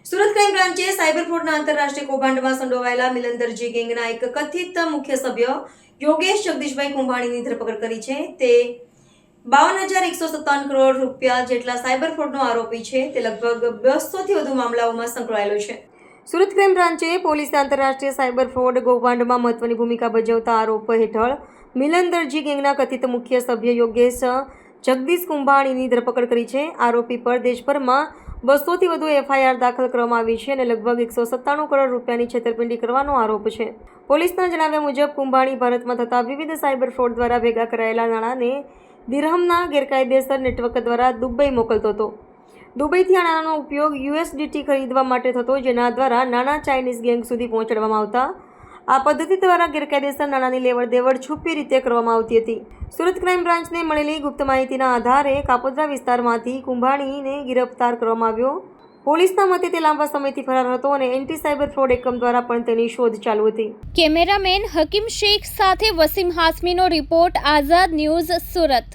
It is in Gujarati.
સુરત ક્રાઇમ બ્રાન્ચે સાયબર ફ્રોડના આંતરરાષ્ટ્રીય કૌભાંડમાં સંડોવાયેલા મિલંદરજી ગેંગના એક કથિત મુખ્ય સભ્ય યોગેશ જગદીશભાઈ કુંભાણીની ધરપકડ કરી છે. તે 52,157 કરોડ રૂપિયા જેટલા સાયબર ફ્રોડનો આરોપી છે. તે લગભગ 200 થી વધુ મામલાઓમાં સંકળાયેલો છે. સુરત ક્રાઇમ બ્રાન્ચે પોલીસે આંતરરાષ્ટ્રીય સાયબર ફ્રોડ કૌભાંડમાં મહત્વની ભૂમિકા ભજવતા આરોપ હેઠળ મિલંદરજી ગેંગના કથિત મુખ્ય સભ્ય યોગેશ જગદીશ કુંભાણીની ધરપકડ કરી છે. આરોપી પર દેશભરમાં 200 થી વધુ એફઆઈઆર દાખલ કરવામાં આવી છે અને લગભગ 197 કરોડ રૂપિયાની છેતરપિંડી કરવાનો આરોપ છે. પોલીસના જણાવ્યા મુજબ કુંભાણી ભારતમાં થતા વિવિધ સાયબર ફ્રોડ દ્વારા ભેગા કરાયેલા નાણાંને દિરહમના ગેરકાયદેસર નેટવર્ક દ્વારા દુબઈ મોકલતો હતો. દુબઈથી આ નાણાંનો ઉપયોગ યુએસડીટી ખરીદવા માટે થતો, જેના દ્વારા નાણાં ચાઇનીઝ ગેંગ સુધી પહોંચાડવામાં આવતા. આ પદ્ધતિ દ્વારા ગેરકાયદેસર નાણાંની લેવડ દેવડ છુપી રીતે કરવામાં આવતી હતી. સુરત ક્રાઇમ બ્રાન્ચને મળેલી ગુપ્ત માહિતીના આધારે કાપોદ્રા વિસ્તારમાંથી કુંભાણીને ગિરફ્તાર કરવામાં આવ્યો. પોલીસના મતે તે લાંબા સમયથી ફરાર હતો અને એન્ટી સાયબર ફ્રોડ એકમ દ્વારા પણ તેની શોધ ચાલુ હતી. કેમેરામેન હકીમ શેખ સાથે વસીમ હાસમીનો રિપોર્ટ, આઝાદ ન્યૂઝ, સુરત.